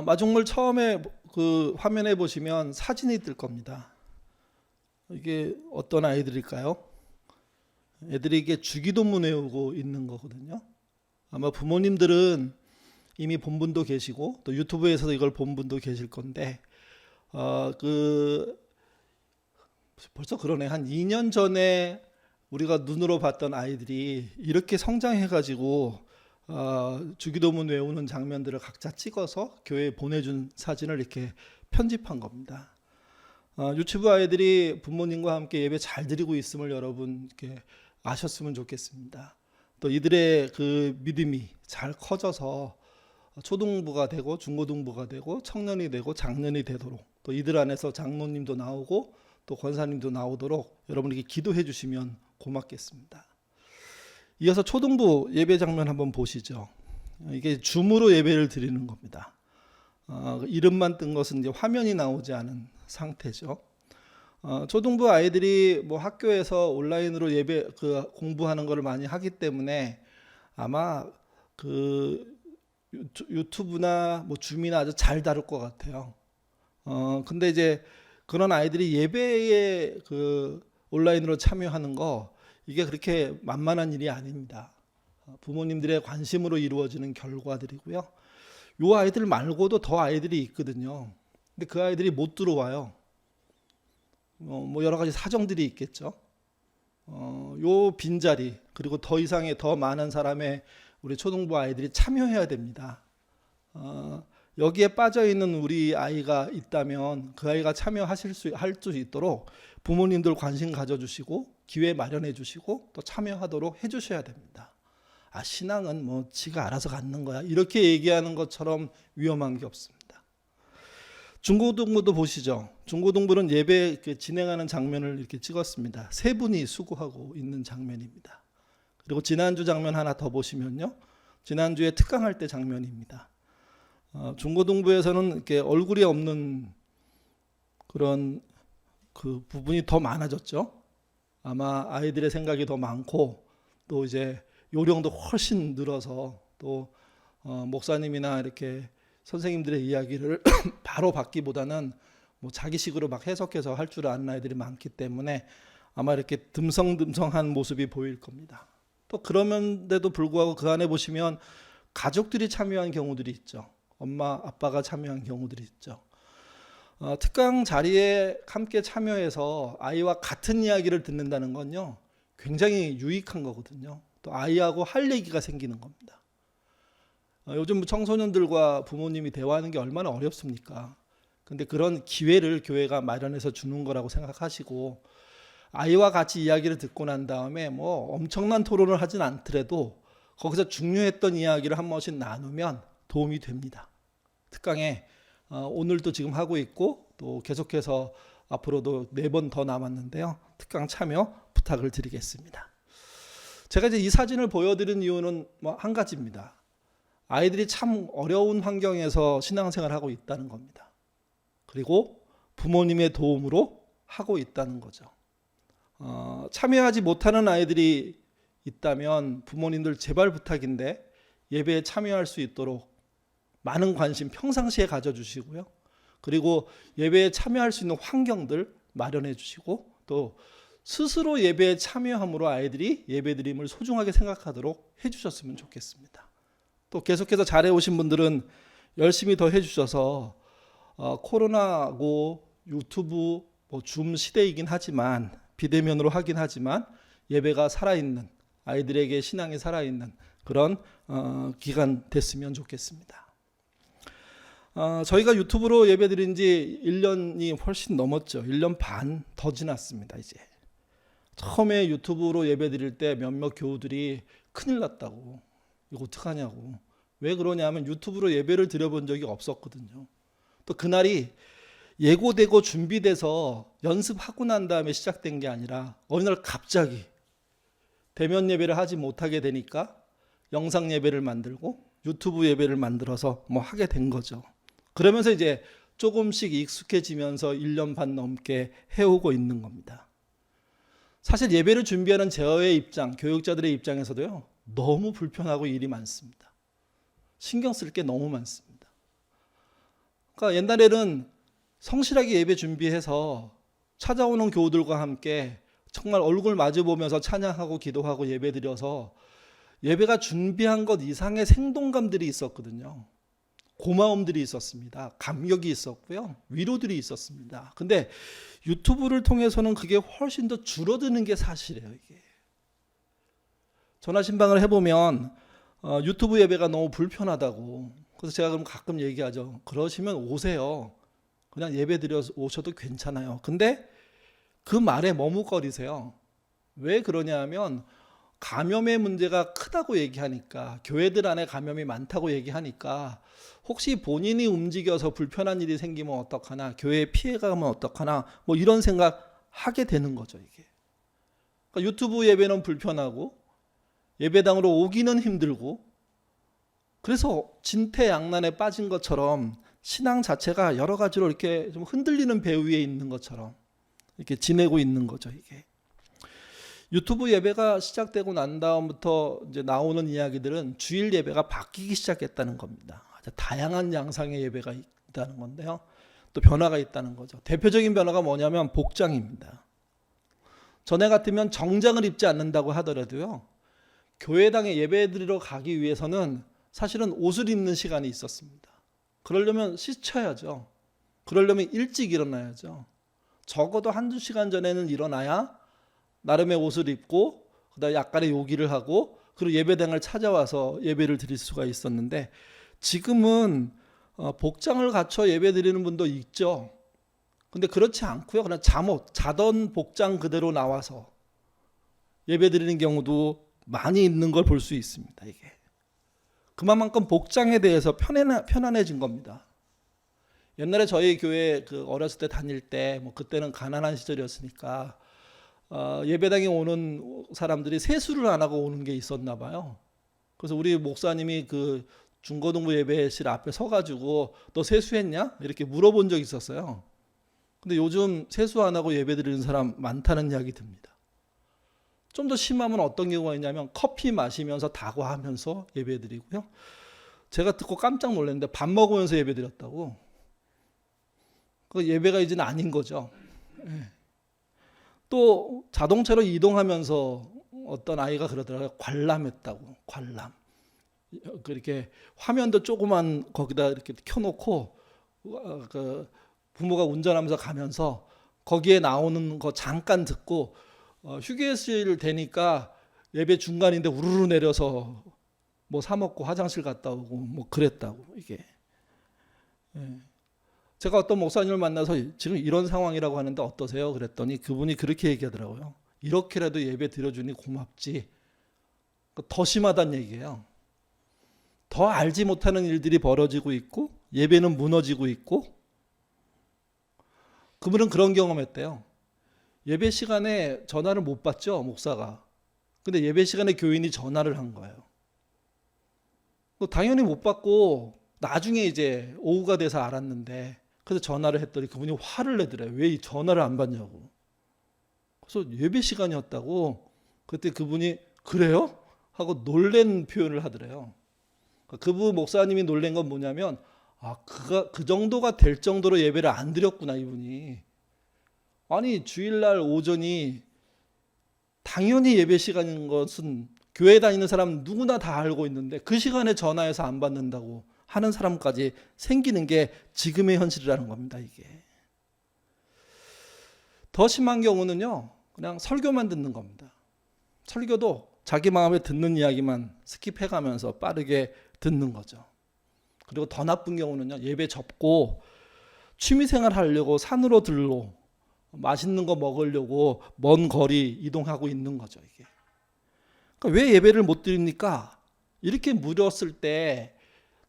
마중물 처음에 그 화면에 보시면 사진이 뜰 겁니다. 이게 어떤 아이들일까요? 애들이 이게 주기도문 외우고 있는 거거든요. 아마 부모님들은 이미 본 분도 계시고 또 유튜브에서도 이걸 본 분도 계실 건데 벌써 그러네. 한 2년 전에 우리가 눈으로 봤던 아이들이 이렇게 성장해가지고 주기도문 외우는 장면들을 각자 찍어서 교회에 보내준 사진을 이렇게 편집한 겁니다. 유치부 아이들이 부모님과 함께 예배 잘 드리고 있음을 여러분 이렇게 아셨으면 좋겠습니다. 또 이들의 그 믿음이 잘 커져서 초등부가 되고 중고등부가 되고 청년이 되고 장년이 되도록 또 이들 안에서 장로님도 나오고 또 권사님도 나오도록 여러분에게 기도해 주시면 고맙겠습니다. 이어서 초등부 예배 장면 한번 보시죠. 이게 줌으로 예배를 드리는 겁니다. 이름만 뜬 것은 이제 화면이 나오지 않은 상태죠. 초등부 아이들이 뭐 학교에서 온라인으로 예배 공부하는 것을 많이 하기 때문에 아마 그 유튜브나 뭐 줌이나 아주 잘 다룰 것 같아요. 근데 이제 그런 아이들이 예배에 그 온라인으로 참여하는 거 이게 그렇게 만만한 일이 아닙니다. 부모님들의 관심으로 이루어지는 결과들이고요. 요 아이들 말고도 더 아이들이 있거든요. 근데 그 아이들이 못 들어와요. 뭐 여러 가지 사정들이 있겠죠. 요 빈자리 그리고 더 이상의 더 많은 사람의 우리 초등부 아이들이 참여해야 됩니다. 여기에 빠져 있는 우리 아이가 있다면 그 아이가 할 수 있도록 부모님들 관심 가져주시고 기회 마련해 주시고 또 참여하도록 해주셔야 됩니다. 신앙은 뭐 지가 알아서 갖는 거야 이렇게 얘기하는 것처럼 위험한 게 없습니다. 중고등부도 보시죠. 중고등부는 예배 진행하는 장면을 이렇게 찍었습니다. 세 분이 수고하고 있는 장면입니다. 그리고 지난주 장면 하나 더 보시면요. 지난주에 특강할 때 장면입니다. 중고등부에서는 이렇게 얼굴이 없는 그런 그 부분이 더 많아졌죠. 아마 아이들의 생각이 더 많고 또 이제 요령도 훨씬 늘어서 또 목사님이나 이렇게 선생님들의 이야기를 바로 받기보다는 뭐 자기식으로 막 해석해서 할 줄 아는 아이들이 많기 때문에 아마 이렇게 듬성듬성한 모습이 보일 겁니다. 또 그런데도 불구하고 그 안에 보시면 가족들이 참여한 경우들이 있죠. 엄마, 아빠가 참여한 경우들이 있죠. 특강 자리에 함께 참여해서 아이와 같은 이야기를 듣는다는 건요, 굉장히 유익한 거거든요. 또 아이하고 할 얘기가 생기는 겁니다. 요즘 청소년들과 부모님이 대화하는 게 얼마나 어렵습니까? 근데 그런 기회를 교회가 마련해서 주는 거라고 생각하시고 아이와 같이 이야기를 듣고 난 다음에 뭐 엄청난 토론을 하진 않더라도 거기서 중요했던 이야기를 한 번씩 나누면 도움이 됩니다. 특강에 오늘도 지금 하고 있고 또 계속해서 앞으로도 4번 더 남았는데요. 특강 참여 부탁을 드리겠습니다. 제가 이제 이 사진을 보여드린 이유는 뭐 한 가지입니다. 아이들이 참 어려운 환경에서 신앙생활을 하고 있다는 겁니다. 그리고 부모님의 도움으로 하고 있다는 거죠. 참여하지 못하는 아이들이 있다면 부모님들 제발 부탁인데 예배에 참여할 수 있도록 많은 관심 평상시에 가져주시고요. 그리고 예배에 참여할 수 있는 환경들 마련해 주시고 또 스스로 예배에 참여함으로 아이들이 예배드림을 소중하게 생각하도록 해주셨으면 좋겠습니다. 또 계속해서 잘해오신 분들은 열심히 더 해주셔서 코로나고 유튜브 줌 시대이긴 하지만 비대면으로 하긴 하지만 예배가 살아있는 아이들에게 신앙이 살아있는 그런 기간 됐으면 좋겠습니다. 저희가 유튜브로 예배드린 지 1년이 훨씬 넘었죠. 1년 반 더 지났습니다. 이제 처음에 유튜브로 예배드릴 때 몇몇 교우들이 큰일 났다고 이거 어떡하냐고. 왜 그러냐면 유튜브로 예배를 드려본 적이 없었거든요. 또 그날이 예고되고 준비돼서 연습하고 난 다음에 시작된 게 아니라 어느 날 갑자기 대면 예배를 하지 못하게 되니까 영상 예배를 만들고 유튜브 예배를 만들어서 뭐 하게 된 거죠. 그러면서 이제 조금씩 익숙해지면서 1년 반 넘게 해오고 있는 겁니다. 사실 예배를 준비하는 저의 입장, 교육자들의 입장에서도요, 너무 불편하고 일이 많습니다. 신경 쓸 게 너무 많습니다. 그러니까 옛날에는 성실하게 예배 준비해서 찾아오는 교우들과 함께 정말 얼굴 마주 보면서 찬양하고 기도하고 예배드려서 예배가 준비한 것 이상의 생동감들이 있었거든요. 고마움들이 있었습니다. 감격이 있었고요. 위로들이 있었습니다. 근데 유튜브를 통해서는 그게 훨씬 더 줄어드는 게 사실이에요. 이게 전화 신방을 해보면 유튜브 예배가 너무 불편하다고. 그래서 제가 그럼 가끔 얘기하죠. 그러시면 오세요. 그냥 예배 드려 오셔도 괜찮아요. 근데 그 말에 머뭇거리세요. 왜 그러냐 하면 감염의 문제가 크다고 얘기하니까, 교회들 안에 감염이 많다고 얘기하니까 혹시 본인이 움직여서 불편한 일이 생기면 어떡하나, 교회에 피해가 가면 어떡하나, 뭐 이런 생각 하게 되는 거죠. 이게 그러니까 유튜브 예배는 불편하고 예배당으로 오기는 힘들고, 그래서 진퇴양난에 빠진 것처럼 신앙 자체가 여러 가지로 이렇게 좀 흔들리는 배 위에 있는 것처럼 이렇게 지내고 있는 거죠. 이게 유튜브 예배가 시작되고 난 다음부터 이제 나오는 이야기들은 주일 예배가 바뀌기 시작했다는 겁니다. 아주 다양한 양상의 예배가 있다는 건데요. 또 변화가 있다는 거죠. 대표적인 변화가 뭐냐면 복장입니다. 전에 같으면 정장을 입지 않는다고 하더라도요, 교회당에 예배드리러 가기 위해서는 사실은 옷을 입는 시간이 있었습니다. 그러려면 씻어야죠. 그러려면 일찍 일어나야죠. 적어도 한두 시간 전에는 일어나야 나름의 옷을 입고 그다음에 약간의 요기를 하고 그리고 예배당을 찾아와서 예배를 드릴 수가 있었는데, 지금은 복장을 갖춰 예배 드리는 분도 있죠. 근데 그렇지 않고요, 그냥 잠옷, 자던 복장 그대로 나와서 예배 드리는 경우도 많이 있는 걸 볼 수 있습니다. 이게 그만큼 복장에 대해서 편안해진 겁니다. 옛날에 저희 교회 어렸을 때 다닐 때, 뭐 그때는 가난한 시절이었으니까 예배당에 오는 사람들이 세수를 안 하고 오는 게 있었나 봐요. 그래서 우리 목사님이 그 중고등부 예배실 앞에 서가지고 너 세수했냐? 이렇게 물어본 적이 있었어요. 근데 요즘 세수 안 하고 예배 드리는 사람 많다는 이야기 듭니다. 좀 더 심하면 어떤 경우가 있냐면 커피 마시면서 다과하면서 예배 드리고요. 제가 듣고 깜짝 놀랐는데 밥 먹으면서 예배 드렸다고. 그 예배가 이제는 아닌 거죠. 또 자동차로 이동하면서 어떤 아이가 그러더라고요. 관람했다고. 관람. 그렇게 화면도 조그만 거기다 이렇게 켜놓고 그 부모가 운전하면서 가면서 거기에 나오는 거 잠깐 듣고 휴게실 되니까 예배 중간인데 우르르 내려서 뭐 사 먹고 화장실 갔다 오고 뭐 그랬다고. 이게 제가 어떤 목사님을 만나서 지금 이런 상황이라고 하는데 어떠세요? 그랬더니 그분이 그렇게 얘기하더라고요. 이렇게라도 예배 드려주니 고맙지. 더 심하다는 얘기예요. 더 알지 못하는 일들이 벌어지고 있고 예배는 무너지고 있고. 그분은 그런 경험했대요. 예배 시간에 전화를 못 받죠, 목사가. 근데 예배 시간에 교인이 전화를 한 거예요. 당연히 못 받고 나중에 이제 오후가 돼서 알았는데, 그래서 전화를 했더니 그분이 화를 내더래요. 왜 이 전화를 안 받냐고. 그래서 예배 시간이었다고. 그때 그분이 그래요? 하고 놀란 표현을 하더래요. 그분 목사님이 놀란 건 뭐냐면, 그 정도가 될 정도로 예배를 안 드렸구나, 이분이. 아니, 주일날 오전이 당연히 예배 시간인 것은 교회 다니는 사람 누구나 다 알고 있는데 그 시간에 전화해서 안 받는다고 하는 사람까지 생기는 게 지금의 현실이라는 겁니다. 이게 더 심한 경우는요, 그냥 설교만 듣는 겁니다. 설교도 자기 마음에 듣는 이야기만 스킵해가면서 빠르게 듣는 거죠. 그리고 더 나쁜 경우는요, 예배 접고 취미생활 하려고 산으로 들러 맛있는 거 먹으려고 먼 거리 이동하고 있는 거죠. 이게 그러니까 왜 예배를 못 드립니까? 이렇게 물었을 때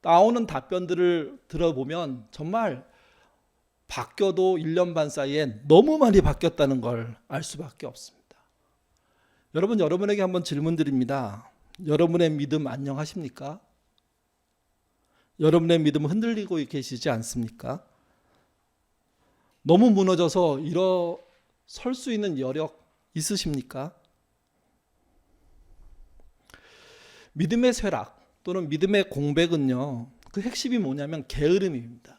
나오는 답변들을 들어보면 정말 바뀌어도 1년 반 사이에 너무 많이 바뀌었다는 걸 알 수밖에 없습니다. 여러분에게 한번 질문 드립니다. 여러분의 믿음 안녕하십니까? 여러분의 믿음 흔들리고 계시지 않습니까? 너무 무너져서 일어설 수 있는 여력 있으십니까? 믿음의 쇠락 또는 믿음의 공백은요, 그 핵심이 뭐냐면 게으름입니다.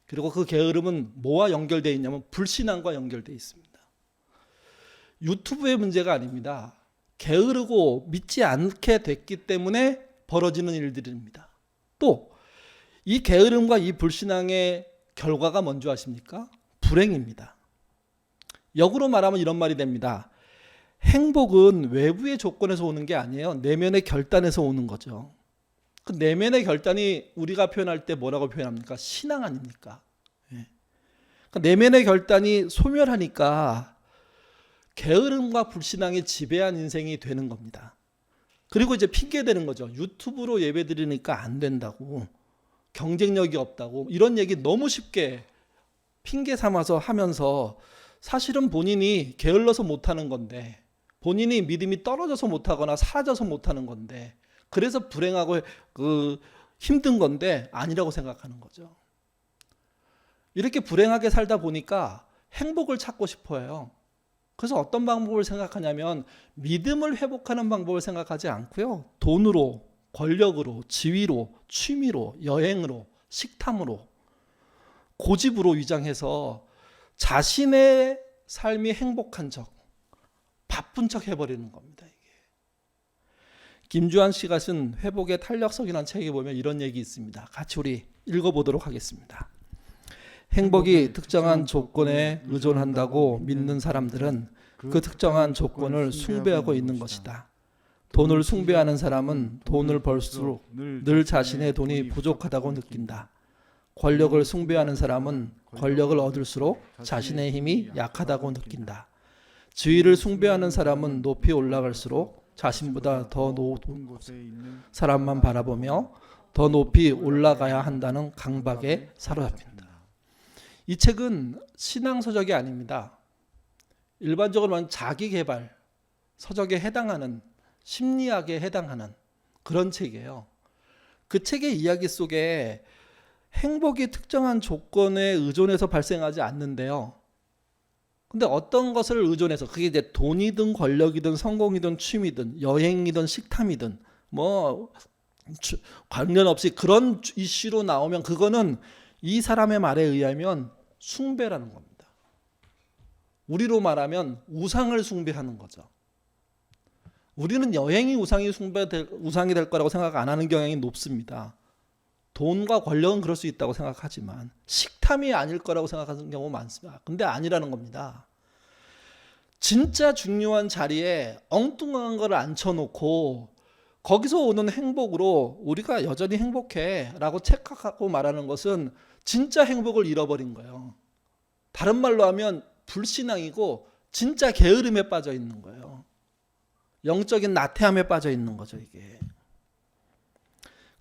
그리고 그 게으름은 뭐와 연결되어 있냐면 불신앙과 연결되어 있습니다. 유튜브의 문제가 아닙니다. 게으르고 믿지 않게 됐기 때문에 벌어지는 일들입니다. 또 이 게으름과 이 불신앙의 결과가 뭔지 아십니까? 불행입니다. 역으로 말하면 이런 말이 됩니다. 행복은 외부의 조건에서 오는 게 아니에요. 내면의 결단에서 오는 거죠. 그 내면의 결단이 우리가 표현할 때 뭐라고 표현합니까? 신앙 아닙니까? 그 내면의 결단이 소멸하니까 게으름과 불신앙이 지배한 인생이 되는 겁니다. 그리고 이제 핑계 대는 거죠. 유튜브로 예배 드리니까 안 된다고, 경쟁력이 없다고, 이런 얘기 너무 쉽게 핑계 삼아서 하면서 사실은 본인이 게을러서 못하는 건데, 본인이 믿음이 떨어져서 못하거나 사라져서 못하는 건데, 그래서 불행하고 힘든 건데 아니라고 생각하는 거죠. 이렇게 불행하게 살다 보니까 행복을 찾고 싶어요. 그래서 어떤 방법을 생각하냐면 믿음을 회복하는 방법을 생각하지 않고요. 돈으로, 권력으로, 지위로, 취미로, 여행으로, 식탐으로, 고집으로 위장해서 자신의 삶이 행복한 척, 바쁜 척 해버리는 겁니다. 이게. 김주환 씨가 쓴 회복의 탄력성이라는 책에 보면 이런 얘기 있습니다. 같이 우리 읽어보도록 하겠습니다. 행복이 특정한 조건에 의존한다고 믿는 사람들은 그 특정한 조건을 숭배하고 있는 것이다. 돈을 숭배하는 사람은 돈을 벌수록 늘 자신의 돈이 부족하다고 느낀다. 권력을 숭배하는 사람은 권력을 얻을수록 자신의 힘이 약하다고 느낀다. 지위를 숭배하는 사람은 높이 올라갈수록 자신보다 더 높은 곳에 있는 사람만 바라보며 더 높이 올라가야 한다는 강박에 사로잡힌다. 이 책은 신앙 서적이 아닙니다. 일반적으로 말하면 자기개발 서적에 해당하는, 심리학에 해당하는 그런 책이에요. 그 책의 이야기 속에 행복이 특정한 조건에 의존해서 발생하지 않는데요. 근데 어떤 것을 의존해서, 그게 이제 돈이든 권력이든 성공이든 취미든 여행이든 식탐이든 뭐 관련없이 그런 이슈로 나오면 그거는 이 사람의 말에 의하면 숭배라는 겁니다. 우리로 말하면 우상을 숭배하는 거죠. 우리는 여행이 우상이 될 거라고 생각 안 하는 경향이 높습니다. 돈과 권력은 그럴 수 있다고 생각하지만 식탐이 아닐 거라고 생각하는 경우 많습니다. 근데 아니라는 겁니다. 진짜 중요한 자리에 엉뚱한 걸 앉혀놓고 거기서 오는 행복으로 우리가 여전히 행복해 라고 착각하고 말하는 것은 진짜 행복을 잃어버린 거예요. 다른 말로 하면 불신앙이고 진짜 게으름에 빠져 있는 거예요. 영적인 나태함에 빠져 있는 거죠, 이게.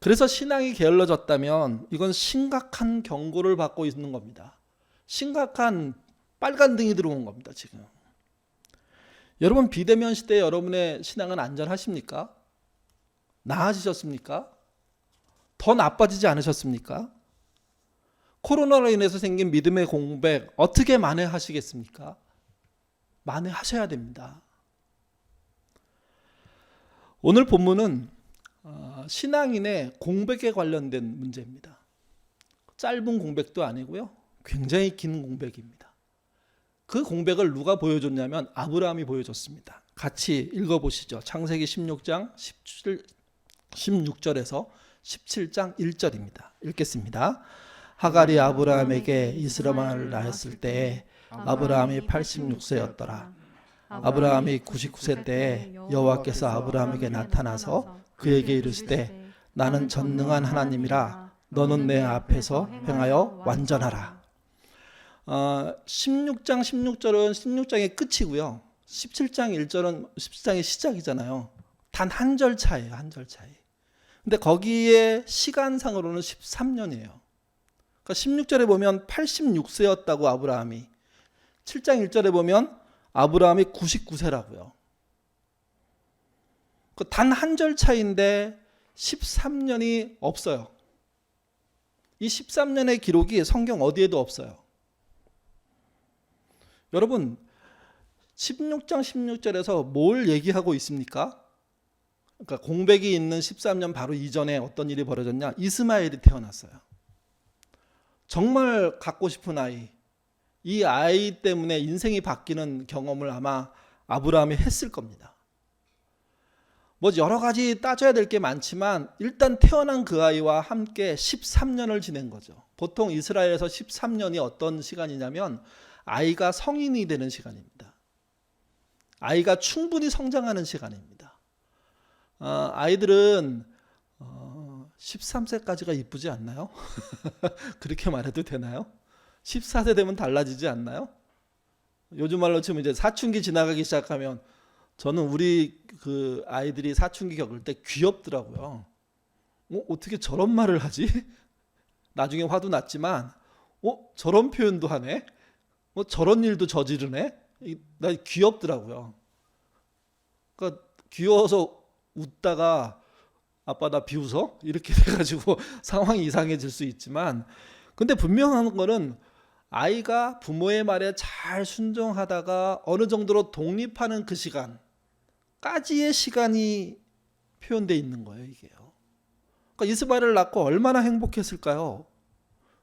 그래서 신앙이 게을러졌다면 이건 심각한 경고를 받고 있는 겁니다. 심각한 빨간 등이 들어온 겁니다, 지금. 여러분, 비대면 시대에 여러분의 신앙은 안전하십니까? 나아지셨습니까? 더 나빠지지 않으셨습니까? 코로나로 인해서 생긴 믿음의 공백 어떻게 만회하시겠습니까? 만회하셔야 됩니다. 오늘 본문은 신앙인의 공백에 관련된 문제입니다. 짧은 공백도 아니고요. 굉장히 긴 공백입니다. 그 공백을 누가 보여줬냐면 아브라함이 보여줬습니다. 같이 읽어보시죠. 창세기 16장 16절에서 17장 1절입니다. 읽겠습니다. 하갈이 아브라함에게 이스라엘을 낳았을 때에 아브라함이 86세였더라. 아브라함이 99세 때에 여호와께서 아브라함에게 나타나서 그에게 이르시되 나는 전능한 하나님이라 너는 내 앞에서 행하여 완전하라. 16장 16절은 16장의 끝이고요. 17장 1절은 17장의 시작이잖아요. 단 한 절 차이에요. 한 절 차이. 근데 거기에 시간상으로는 13년이에요. 그러니까 16절에 보면 86세였다고 아브라함이, 7장 1절에 보면 아브라함이 99세라고요. 단 한 절 차이인데 13년이 없어요. 이 13년의 기록이 성경 어디에도 없어요. 여러분, 16장 16절에서 뭘 얘기하고 있습니까? 그러니까 공백이 있는 13년 바로 이전에 어떤 일이 벌어졌냐? 이스마엘이 태어났어요. 정말 갖고 싶은 아이, 이 아이 때문에 인생이 바뀌는 경험을 아마 아브라함이 했을 겁니다. 뭐 여러 가지 따져야 될 게 많지만 일단 태어난 그 아이와 함께 13년을 지낸 거죠. 보통 이스라엘에서 13년이 어떤 시간이냐면 아이가 성인이 되는 시간입니다. 아이가 충분히 성장하는 시간입니다. 아이들은 13세까지가 이쁘지 않나요? 그렇게 말해도 되나요? 14세 되면 달라지지 않나요? 요즘 말로 치면 이제 사춘기 지나가기 시작하면 저는 우리 그 아이들이 사춘기 겪을 때 귀엽더라고요. 어떻게 저런 말을 하지? 나중에 화도 났지만 저런 표현도 하네? 저런 일도 저지르네? 나 귀엽더라고요. 그러니까 귀여워서 웃다가 아빠 나 비웃어? 이렇게 돼가지고 상황이 이상해질 수 있지만, 근데 분명한 거는 아이가 부모의 말에 잘 순종하다가 어느 정도로 독립하는 그 시간까지의 시간이 표현되어 있는 거예요, 이게요. 그러니까 이스마엘을 낳고 얼마나 행복했을까요?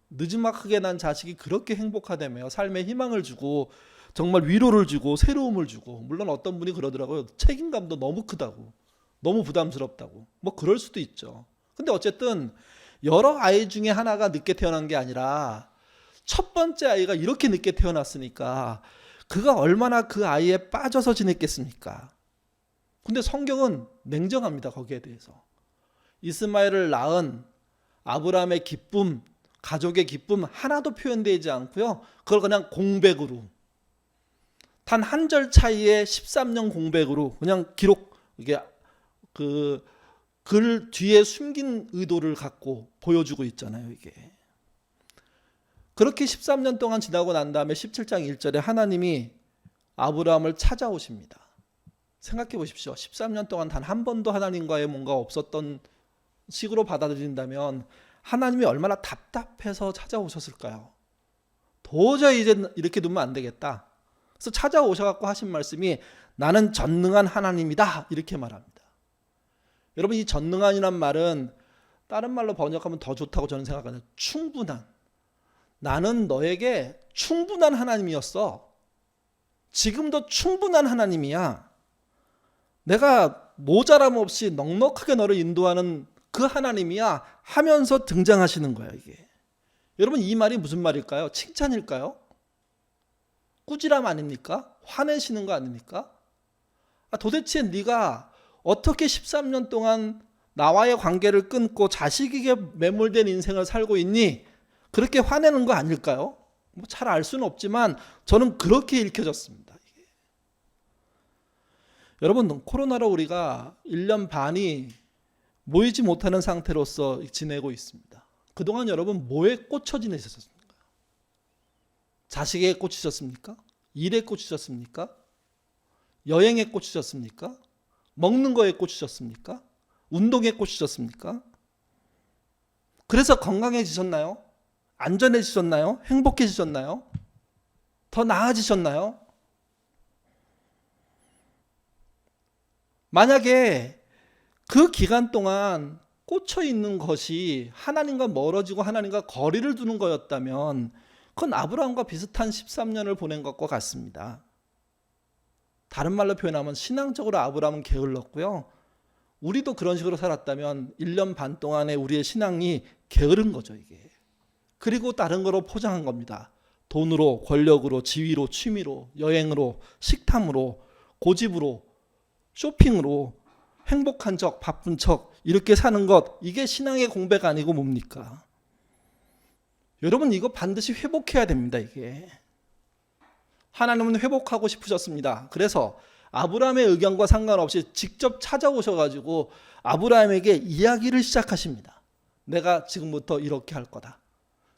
느지막하게 난 자식이 그렇게 행복하다며요. 삶에 희망을 주고 정말 위로를 주고 새로움을 주고, 물론 어떤 분이 그러더라고요. 책임감도 너무 크다고, 너무 부담스럽다고. 뭐 그럴 수도 있죠. 근데 어쨌든 여러 아이 중에 하나가 늦게 태어난 게 아니라 첫 번째 아이가 이렇게 늦게 태어났으니까 그가 얼마나 그 아이에 빠져서 지냈겠습니까? 근데 성경은 냉정합니다, 거기에 대해서. 이스마엘을 낳은 아브라함의 기쁨, 가족의 기쁨 하나도 표현되지 않고요. 그걸 그냥 공백으로, 단 한 절 차이의 13년 공백으로 그냥 기록, 이게 그 글 뒤에 숨긴 의도를 갖고 보여주고 있잖아요, 이게. 그렇게 13년 동안 지나고 난 다음에 17장 1절에 하나님이 아브라함을 찾아오십니다. 생각해 보십시오. 13년 동안 단 한 번도 하나님과의 뭔가 없었던 식으로 받아들인다면 하나님이 얼마나 답답해서 찾아오셨을까요? 도저히 이제 이렇게 두면 안 되겠다. 그래서 찾아오셔갖고 하신 말씀이 나는 전능한 하나님이다, 이렇게 말합니다. 여러분, 이 전능한이란 말은 다른 말로 번역하면 더 좋다고 저는 생각하는, 충분한. 나는 너에게 충분한 하나님이었어. 지금도 충분한 하나님이야. 내가 모자람 없이 넉넉하게 너를 인도하는 그 하나님이야 하면서 등장하시는 거야, 이게. 여러분, 이 말이 무슨 말일까요? 칭찬일까요? 꾸지람 아닙니까? 화내시는 거 아닙니까? 도대체 네가 어떻게 13년 동안 나와의 관계를 끊고 자식에게 매몰된 인생을 살고 있니? 그렇게 화내는 거 아닐까요? 뭐 잘 알 수는 없지만 저는 그렇게 읽혀졌습니다. 이게. 여러분, 코로나로 우리가 1년 반이 모이지 못하는 상태로서 지내고 있습니다. 그동안 여러분 뭐에 꽂혀 지내셨습니까? 자식에 꽂히셨습니까? 일에 꽂히셨습니까? 여행에 꽂히셨습니까? 먹는 거에 꽂히셨습니까? 운동에 꽂히셨습니까? 그래서 건강해지셨나요? 안전해지셨나요? 행복해지셨나요? 더 나아지셨나요? 만약에 그 기간 동안 꽂혀 있는 것이 하나님과 멀어지고 하나님과 거리를 두는 거였다면 그건 아브라함과 비슷한 13년을 보낸 것과 같습니다. 다른 말로 표현하면 신앙적으로 아브라함은 게을렀고요. 우리도 그런 식으로 살았다면 1년 반 동안에 우리의 신앙이 게으른 거죠, 이게. 그리고 다른 거로 포장한 겁니다. 돈으로, 권력으로, 지위로, 취미로, 여행으로, 식탐으로, 고집으로, 쇼핑으로, 행복한 척, 바쁜 척, 이렇게 사는 것, 이게 신앙의 공백 아니고 뭡니까? 여러분, 이거 반드시 회복해야 됩니다, 이게. 하나님은 회복하고 싶으셨습니다. 그래서 아브라함의 의견과 상관없이 직접 찾아오셔가지고 아브라함에게 이야기를 시작하십니다. 내가 지금부터 이렇게 할 거다.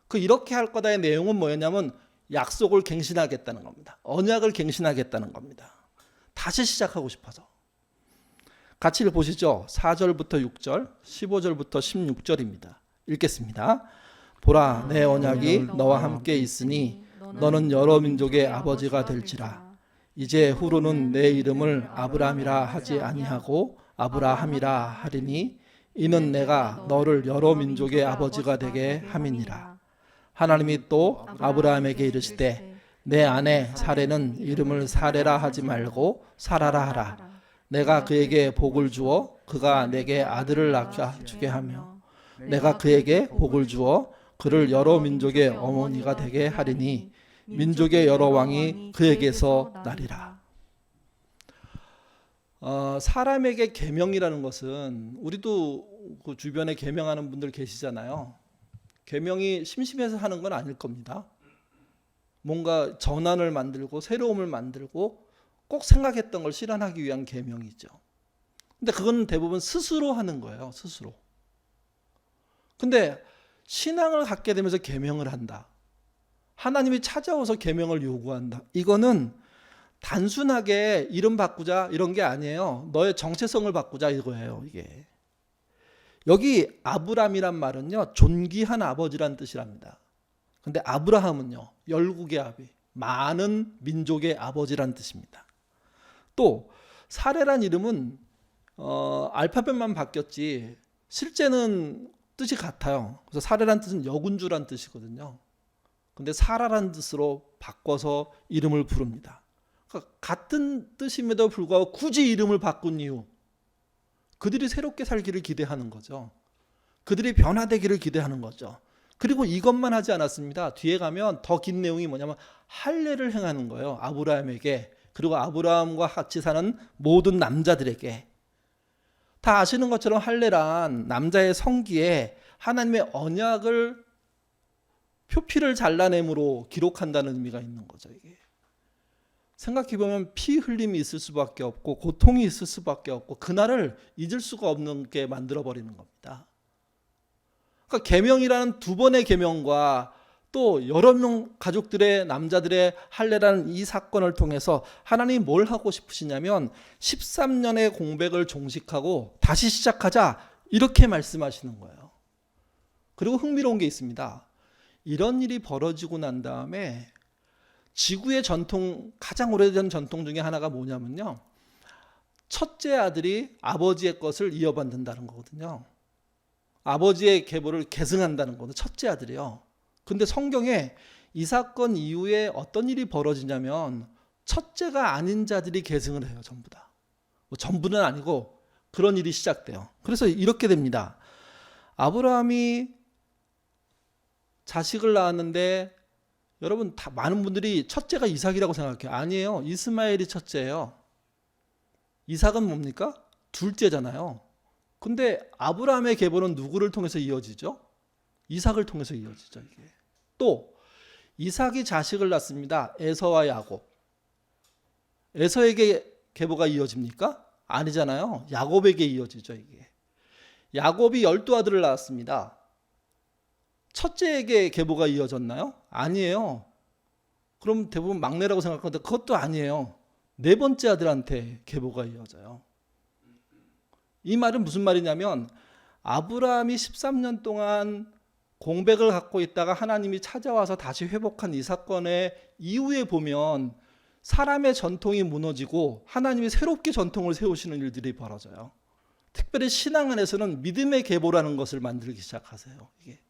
그 이렇게 할 거다의 내용은 뭐였냐면 약속을 갱신하겠다는 겁니다. 언약을 갱신하겠다는 겁니다. 다시 시작하고 싶어서. 같이 보시죠. 4절부터 6절, 15절부터 16절입니다. 읽겠습니다. 보라, 내 언약이 너와 함께 있으니 너는 여러 민족의 아버지가 될지라. 이제 후로는 내 이름을 아브라함이라 하지 아니하고 아브라함이라 하리니 이는 내가 너를 여러 민족의 아버지가 되게 함이니라. 하나님이 또 아브라함에게 이르시되 내 아내 사레는 이름을 사레라 하지 말고 사라라 하라. 내가 그에게 복을 주어 그가 내게 아들을 낳게 하며 내가 그에게 복을 주어 그를 여러 민족의 어머니가 되게 하리니 민족의 여러 왕이 그에게서 나리라. 사람에게 계명이라는 것은 우리도 그 주변에 계명하는 분들 계시잖아요. 계명이 심심해서 하는 건 아닐 겁니다. 뭔가 전환을 만들고 새로움을 만들고 꼭 생각했던 걸 실현하기 위한 계명이죠. 근데 그건 대부분 스스로 하는 거예요. 스스로. 근데 신앙을 갖게 되면서 계명을 한다. 하나님이 찾아와서 계명을 요구한다. 이거는 단순하게 이름 바꾸자 이런 게 아니에요. 너의 정체성을 바꾸자 이거예요. 이게. 여기 아브람이란 말은요, 존귀한 아버지란 뜻이랍니다. 근데 아브라함은요, 열국의 아비, 많은 민족의 아버지란 뜻입니다. 또 사레란 이름은 알파벳만 바뀌었지 실제는 뜻이 같아요. 그래서 사레란 뜻은 여군주란 뜻이거든요. 근데 사라란 뜻으로 바꿔서 이름을 부릅니다. 그러니까 같은 뜻임에도 불구하고 굳이 이름을 바꾼 이유, 그들이 새롭게 살기를 기대하는 거죠. 그들이 변화되기를 기대하는 거죠. 그리고 이것만 하지 않았습니다. 뒤에 가면 더 긴 내용이 뭐냐면 할례를 행하는 거예요. 아브라함에게, 그리고 아브라함과 같이 사는 모든 남자들에게. 다 아시는 것처럼 할례란 남자의 성기에 하나님의 언약을 표피를 잘라냄으로 기록한다는 의미가 있는 거죠. 이게 생각해보면 피 흘림이 있을 수밖에 없고 고통이 있을 수밖에 없고 그날을 잊을 수가 없는 게 만들어버리는 겁니다. 그러니까 계명이라는 두 번의 계명과 또 여러 명 가족들의 남자들의 할례라는 이 사건을 통해서 하나님이 뭘 하고 싶으시냐면 13년의 공백을 종식하고 다시 시작하자 이렇게 말씀하시는 거예요. 그리고 흥미로운 게 있습니다. 이런 일이 벌어지고 난 다음에 지구의 전통, 가장 오래된 전통 중에 하나가 뭐냐면요, 첫째 아들이 아버지의 것을 이어받는다는 거거든요. 아버지의 계보를 계승한다는 거거든요. 첫째 아들이요. 근데 성경에 이 사건 이후에 어떤 일이 벌어지냐면 첫째가 아닌 자들이 계승을 해요. 전부 다. 뭐 전부는 아니고 그런 일이 시작돼요. 그래서 이렇게 됩니다. 아브라함이 자식을 낳았는데 여러분 다 많은 분들이 첫째가 이삭이라고 생각해요. 아니에요. 이스마엘이 첫째예요. 이삭은 뭡니까? 둘째잖아요. 근데 아브라함의 계보는 누구를 통해서 이어지죠? 이삭을 통해서 이어지죠. 이게. 또 이삭이 자식을 낳습니다. 에서와 야곱. 에서에게 계보가 이어집니까? 아니잖아요. 야곱에게 이어지죠. 이게. 야곱이 12아들을 낳았습니다. 첫째에게 계보가 이어졌나요? 아니에요. 그럼 대부분 막내라고 생각하는데 그것도 아니에요. 네 번째 아들한테 계보가 이어져요. 이 말은 무슨 말이냐면 아브라함이 13년 동안 공백을 갖고 있다가 하나님이 찾아와서 다시 회복한 이 사건의 이후에 보면 사람의 전통이 무너지고 하나님이 새롭게 전통을 세우시는 일들이 벌어져요. 특별히 신앙 안에서는 믿음의 계보라는 것을 만들기 시작하세요. 이게.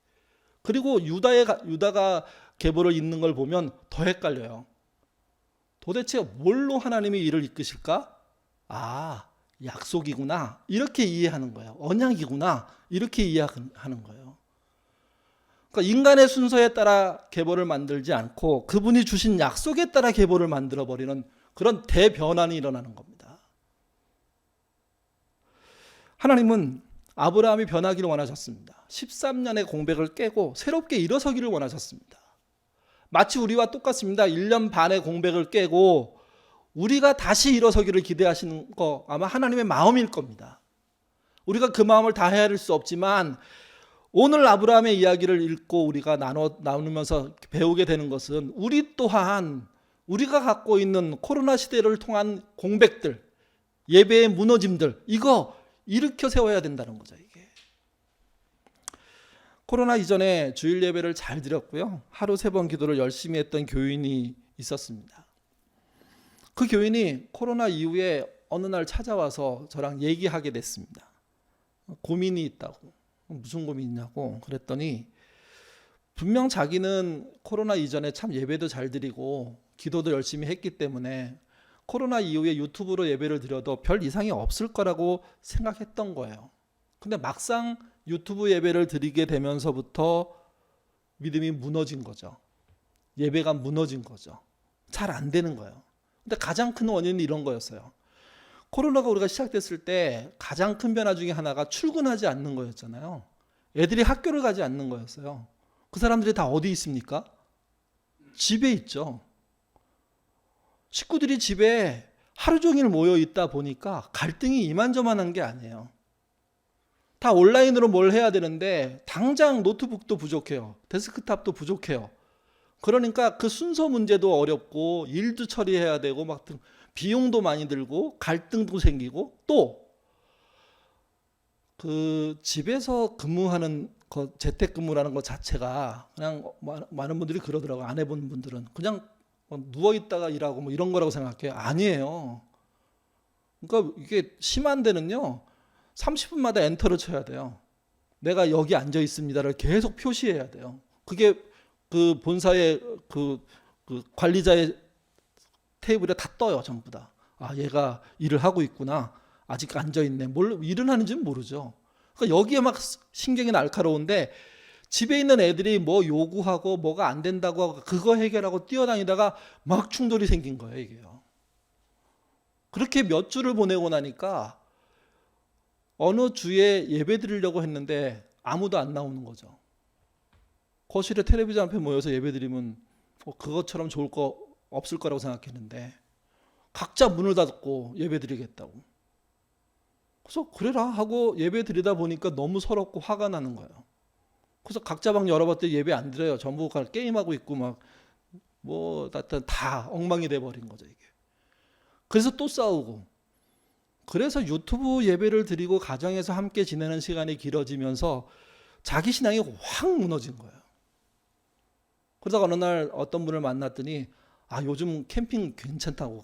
그리고 유다가 계보를 잇는 걸 보면 더 헷갈려요. 도대체 뭘로 하나님이 이를 이끄실까? 아, 약속이구나. 이렇게 이해하는 거예요. 언약이구나. 이렇게 이해하는 거예요. 그러니까 인간의 순서에 따라 계보를 만들지 않고 그분이 주신 약속에 따라 계보를 만들어버리는 그런 대변환이 일어나는 겁니다. 하나님은 아브라함이 변하기를 원하셨습니다. 13년의 공백을 깨고 새롭게 일어서기를 원하셨습니다. 마치 우리와 똑같습니다. 1년 반의 공백을 깨고 우리가 다시 일어서기를 기대하시는 거 아마 하나님의 마음일 겁니다. 우리가 그 마음을 다 헤아릴 수 없지만 오늘 아브라함의 이야기를 읽고 우리가 나누면서 배우게 되는 것은 우리 또한 우리가 갖고 있는 코로나 시대를 통한 공백들, 예배의 무너짐들, 이거 일으켜 세워야 된다는 거죠. 이게. 코로나 이전에 주일 예배를 잘 드렸고요. 하루 3번 기도를 열심히 했던 교인이 있었습니다. 그 교인이 코로나 이후에 어느 날 찾아와서 저랑 얘기하게 됐습니다. 고민이 있다고. 무슨 고민이 있냐고 그랬더니 분명 자기는 코로나 이전에 참 예배도 잘 드리고 기도도 열심히 했기 때문에 코로나 이후에 유튜브로 예배를 드려도 별 이상이 없을 거라고 생각했던 거예요. 근데 막상 유튜브 예배를 드리게 되면서부터 믿음이 무너진 거죠. 예배가 무너진 거죠. 잘 안 되는 거예요. 근데 가장 큰 원인은 이런 거였어요. 코로나가 우리가 시작됐을 때 가장 큰 변화 중에 하나가 출근하지 않는 거였잖아요. 애들이 학교를 가지 않는 거였어요. 그 사람들이 다 어디 있습니까? 집에 있죠. 식구들이 집에 하루 종일 모여 있다 보니까 갈등이 이만저만한 게 아니에요. 다 온라인으로 뭘 해야 되는데 당장 노트북도 부족해요. 데스크탑도 부족해요. 그러니까 그 순서 문제도 어렵고 일도 처리해야 되고 막 비용도 많이 들고 갈등도 생기고 또 그 집에서 근무하는 재택근무라는 것 자체가 그냥 많은 분들이 그러더라고요. 안 해본 분들은 그냥 누워 있다가 일하고 뭐 이런 거라고 생각해요. 아니에요. 그러니까 이게 심한 데는요. 30분마다 엔터를 쳐야 돼요. 내가 여기 앉아 있습니다를 계속 표시해야 돼요. 그게 그 본사의 그 관리자의 테이블에 다 떠요. 전부 다. 아, 얘가 일을 하고 있구나. 아직 앉아 있네. 뭘 일을 하는지는 모르죠. 그러니까 여기에 막 신경이 날카로운데 집에 있는 애들이 뭐 요구하고 뭐가 안 된다고 하고 그거 해결하고 뛰어다니다가 막 충돌이 생긴 거예요, 이게요. 그렇게 몇 주를 보내고 나니까 어느 주에 예배 드리려고 했는데 아무도 안 나오는 거죠. 거실에 텔레비전 앞에 모여서 예배 드리면 그것처럼 좋을 거 없을 거라고 생각했는데 각자 문을 닫고 예배 드리겠다고. 그래서 그래라 하고 예배 드리다 보니까 너무 서럽고 화가 나는 거예요. 그래서 각자 방 열어봤더니 예배 안 드려요. 전부 게임하고 있고 막 뭐 다 엉망이 돼버린 거죠, 이게. 그래서 또 싸우고. 그래서 유튜브 예배를 드리고 가정에서 함께 지내는 시간이 길어지면서 자기 신앙이 확 무너진 거예요. 그러다가 어느 날 어떤 분을 만났더니 아, 요즘 캠핑 괜찮다고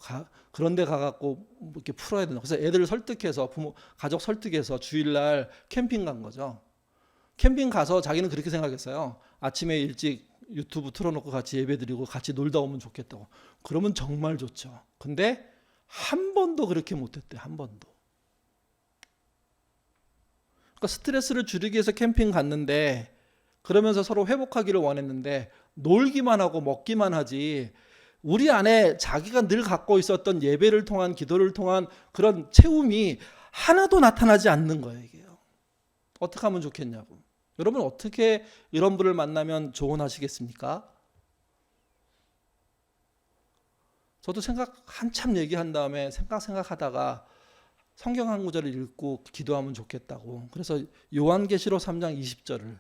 그런 데 가갖고 뭐 이렇게 풀어야 된다. 그래서 애들을 설득해서 가족 설득해서 주일날 캠핑 간 거죠. 캠핑 가서 자기는 그렇게 생각했어요. 아침에 일찍 유튜브 틀어놓고 같이 예배드리고 같이 놀다 오면 좋겠다고. 그러면 정말 좋죠. 근데 한 번도 그렇게 못했대요. 한 번도. 그러니까 스트레스를 줄이기 위해서 캠핑 갔는데 그러면서 서로 회복하기를 원했는데 놀기만 하고 먹기만 하지 우리 안에 자기가 늘 갖고 있었던 예배를 통한 기도를 통한 그런 채움이 하나도 나타나지 않는 거예요. 이게요. 어떻게 하면 좋겠냐고. 여러분 어떻게 이런 분을 만나면 조언하시겠습니까? 저도 한참 얘기한 다음에 생각하다가 성경 한 구절을 읽고 기도하면 좋겠다고. 그래서 요한계시록 3장 20절을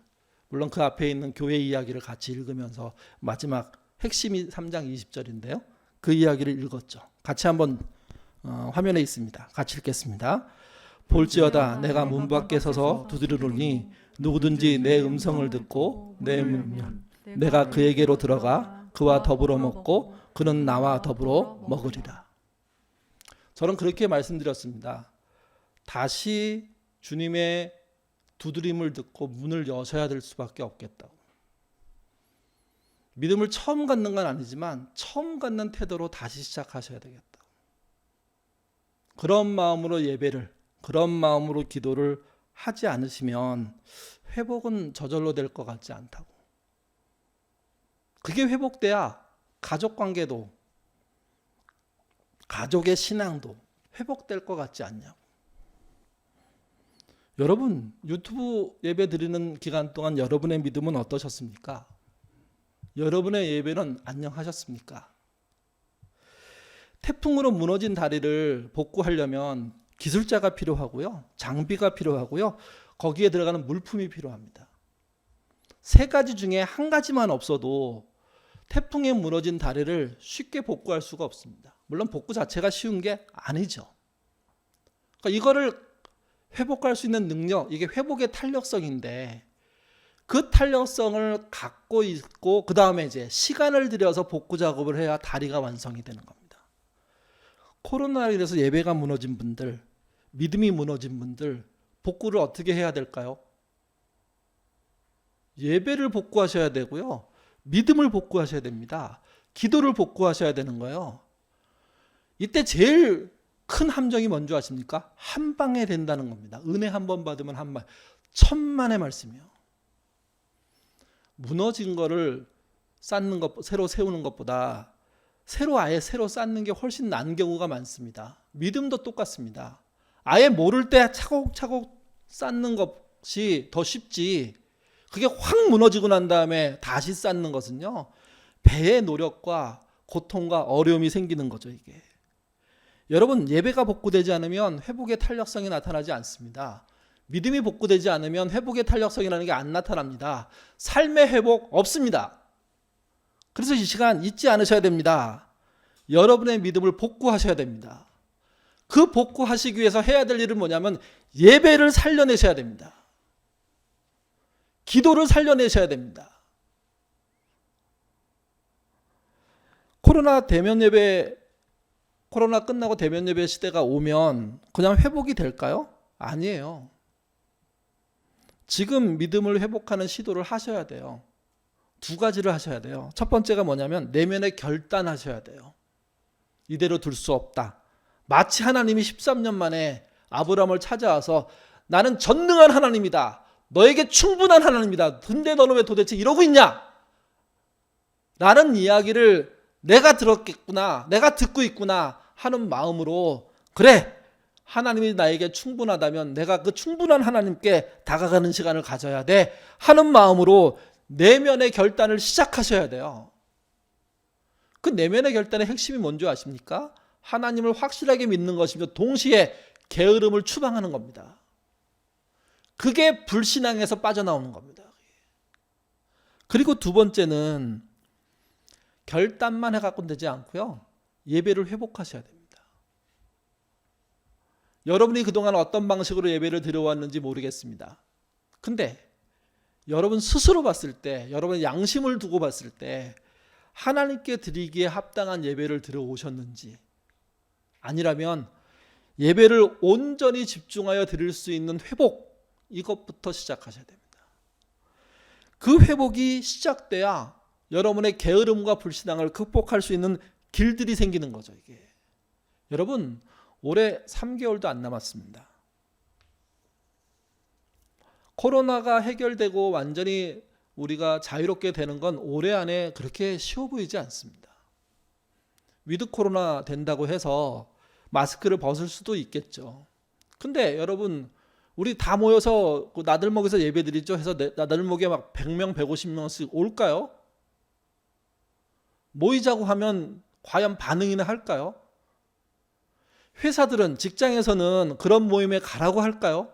물론 그 앞에 있는 교회 이야기를 같이 읽으면서 마지막 핵심이 3장 20절인데요. 그 이야기를 읽었죠. 같이 한번 화면에 있습니다. 같이 읽겠습니다. 볼지어다 내가 문 밖에 서서 두드리노니 누구든지 내 음성을 듣고 내 문면 내가 그에게로 들어가 그와 더불어 먹고 그는 나와 더불어 먹으리라. 저는 그렇게 말씀드렸습니다. 다시 주님의 두드림을 듣고 문을 여셔야 될 수밖에 없겠다고. 믿음을 처음 갖는 건 아니지만 처음 갖는 태도로 다시 시작하셔야 되겠다. 그런 마음으로 예배를, 그런 마음으로 기도를 하지 않으시면 회복은 저절로 될 것 같지 않다고. 그게 회복돼야 가족관계도, 가족의 신앙도 회복될 것 같지 않냐고. 여러분 유튜브 예배 드리는 기간 동안 여러분의 믿음은 어떠셨습니까? 여러분의 예배는 안녕하셨습니까? 태풍으로 무너진 다리를 복구하려면 기술자가 필요하고요. 장비가 필요하고요. 거기에 들어가는 물품이 필요합니다. 세 가지 중에 한 가지만 없어도 태풍에 무너진 다리를 쉽게 복구할 수가 없습니다. 물론 복구 자체가 쉬운 게 아니죠. 그러니까 이거를 회복할 수 있는 능력, 이게 회복의 탄력성인데 그 탄력성을 갖고 있고 그 다음에 이제 시간을 들여서 복구 작업을 해야 다리가 완성이 되는 겁니다. 코로나로 인해서 예배가 무너진 분들, 믿음이 무너진 분들 복구를 어떻게 해야 될까요? 예배를 복구하셔야 되고요. 믿음을 복구하셔야 됩니다. 기도를 복구하셔야 되는 거예요. 이때 제일 큰 함정이 뭔지 아십니까? 한 방에 된다는 겁니다. 은혜 한 번 받으면 한 방. 천만의 말씀이요. 무너진 거를 쌓는 것, 새로 세우는 것보다 새로 쌓는 게 훨씬 나은 경우가 많습니다. 믿음도 똑같습니다. 아예 모를 때 차곡차곡 쌓는 것이 더 쉽지, 그게 확 무너지고 난 다음에 다시 쌓는 것은요, 배의 노력과 고통과 어려움이 생기는 거죠. 이게 여러분, 예배가 복구되지 않으면 회복의 탄력성이 나타나지 않습니다. 믿음이 복구되지 않으면 회복의 탄력성이라는 게 안 나타납니다. 삶의 회복 없습니다. 그래서 이 시간 잊지 않으셔야 됩니다. 여러분의 믿음을 복구하셔야 됩니다. 그 복구하시기 위해서 해야 될 일은 뭐냐면 예배를 살려내셔야 됩니다. 기도를 살려내셔야 됩니다. 코로나 끝나고 대면 예배 시대가 오면 그냥 회복이 될까요? 아니에요. 지금 믿음을 회복하는 시도를 하셔야 돼요. 두 가지를 하셔야 돼요. 첫 번째가 뭐냐면 내면에 결단하셔야 돼요. 이대로 둘 수 없다. 마치 하나님이 13년 만에 아브라함을 찾아와서 나는 전능한 하나님이다. 너에게 충분한 하나님이다. 근데 너는 왜 도대체 이러고 있냐? 라는 이야기를 내가 들었겠구나, 내가 듣고 있구나 하는 마음으로, 그래, 하나님이 나에게 충분하다면 내가 그 충분한 하나님께 다가가는 시간을 가져야 돼 하는 마음으로 내면의 결단을 시작하셔야 돼요. 그 내면의 결단의 핵심이 뭔지 아십니까? 하나님을 확실하게 믿는 것이며 동시에 게으름을 추방하는 겁니다. 그게 불신앙에서 빠져나오는 겁니다. 그리고 두 번째는 결단만 해갖고는 되지 않고요, 예배를 회복하셔야 됩니다. 여러분이 그동안 어떤 방식으로 예배를 드려왔는지 모르겠습니다. 근데 여러분 스스로 봤을 때, 여러분의 양심을 두고 봤을 때 하나님께 드리기에 합당한 예배를 드려오셨는지, 아니라면 예배를 온전히 집중하여 드릴 수 있는 회복, 이것부터 시작하셔야 됩니다. 그 회복이 시작돼야 여러분의 게으름과 불신앙을 극복할 수 있는 길들이 생기는 거죠. 이게 여러분, 올해 3개월도 안 남았습니다. 코로나가 해결되고 완전히 우리가 자유롭게 되는 건 올해 안에 그렇게 쉬워 보이지 않습니다. 위드 코로나 된다고 해서 마스크를 벗을 수도 있겠죠. 근데 여러분, 우리 다 모여서 나들목에서 예배드리죠 해서 나들목에 막 100명, 150명씩 올까요? 모이자고 하면 과연 반응이나 할까요? 회사들은, 직장에서는 그런 모임에 가라고 할까요?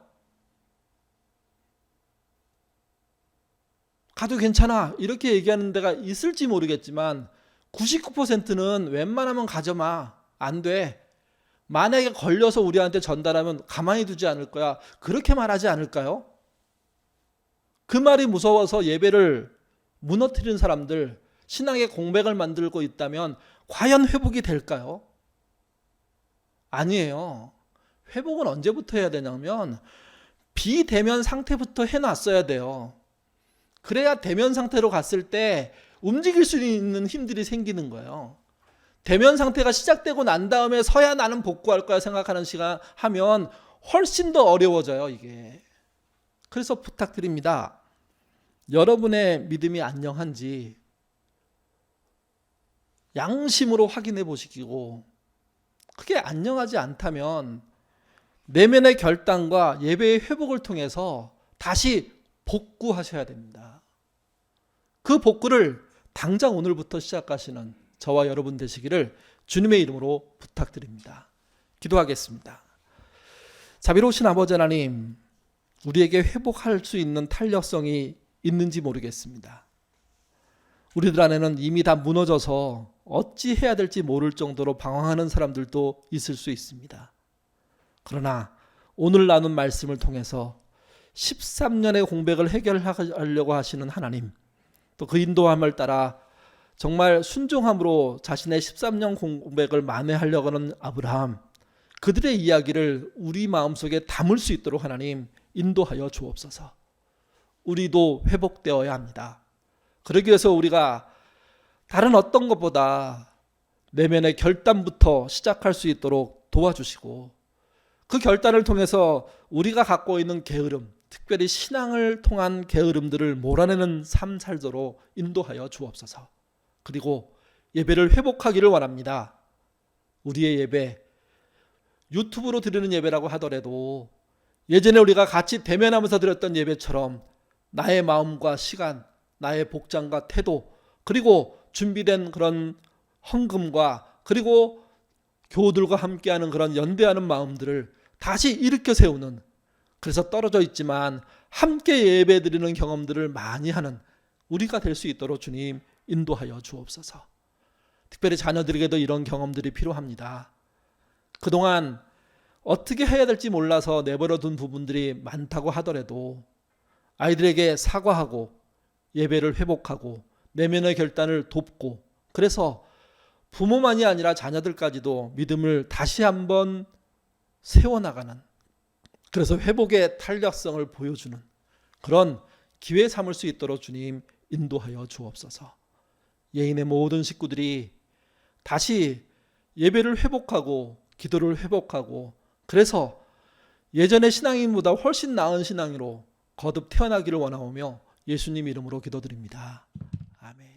가도 괜찮아 이렇게 얘기하는 데가 있을지 모르겠지만 99%는 웬만하면 가져마, 안 돼, 만약에 걸려서 우리한테 전달하면 가만히 두지 않을 거야, 그렇게 말하지 않을까요? 그 말이 무서워서 예배를 무너뜨리는 사람들, 신앙의 공백을 만들고 있다면 과연 회복이 될까요? 아니에요. 회복은 언제부터 해야 되냐면 비대면 상태부터 해놨어야 돼요. 그래야 대면 상태로 갔을 때 움직일 수 있는 힘들이 생기는 거예요. 대면 상태가 시작되고 난 다음에 서야 나는 복구할 거야 생각하는 시간 하면 훨씬 더 어려워져요, 이게. 그래서 부탁드립니다. 여러분의 믿음이 안녕한지 양심으로 확인해 보시고, 그게 안녕하지 않다면 내면의 결단과 예배의 회복을 통해서 다시 복구하셔야 됩니다. 그 복구를 당장 오늘부터 시작하시는 저와 여러분 되시기를 주님의 이름으로 부탁드립니다. 기도하겠습니다. 자비로우신 아버지 하나님, 우리에게 회복할 수 있는 탄력성이 있는지 모르겠습니다. 우리들 안에는 이미 다 무너져서 어찌 해야 될지 모를 정도로 방황하는 사람들도 있을 수 있습니다. 그러나 오늘 나눈 말씀을 통해서 13년의 공백을 해결하려고 하시는 하나님, 또 그 인도함을 따라 정말 순종함으로 자신의 13년 공백을 만회하려고 하는 아브라함, 그들의 이야기를 우리 마음속에 담을 수 있도록 하나님 인도하여 주옵소서. 우리도 회복되어야 합니다. 그러기 위해서 우리가 다른 어떤 것보다 내면의 결단부터 시작할 수 있도록 도와주시고, 그 결단을 통해서 우리가 갖고 있는 게으름, 특별히 신앙을 통한 게으름들을 몰아내는 삶 살도록 인도하여 주옵소서. 그리고 예배를 회복하기를 원합니다. 우리의 예배, 유튜브로 드리는 예배라고 하더라도 예전에 우리가 같이 대면하면서 드렸던 예배처럼 나의 마음과 시간, 나의 복장과 태도, 그리고 준비된 그런 헌금과 그리고 교우들과 함께하는 그런 연대하는 마음들을 다시 일으켜 세우는, 그래서 떨어져 있지만 함께 예배드리는 경험들을 많이 하는 우리가 될 수 있도록 주님 인도하여 주옵소서. 특별히 자녀들에게도 이런 경험들이 필요합니다. 그동안 어떻게 해야 될지 몰라서 내버려둔 부분들이 많다고 하더라도 아이들에게 사과하고 예배를 회복하고 내면의 결단을 돕고, 그래서 부모만이 아니라 자녀들까지도 믿음을 다시 한번 세워나가는, 그래서 회복의 탄력성을 보여주는 그런 기회 삼을 수 있도록 주님 인도하여 주옵소서. 예인의 모든 식구들이 다시 예배를 회복하고 기도를 회복하고, 그래서 예전의 신앙인보다 훨씬 나은 신앙으로 거듭 태어나기를 원하오며 예수님 이름으로 기도드립니다. 아멘.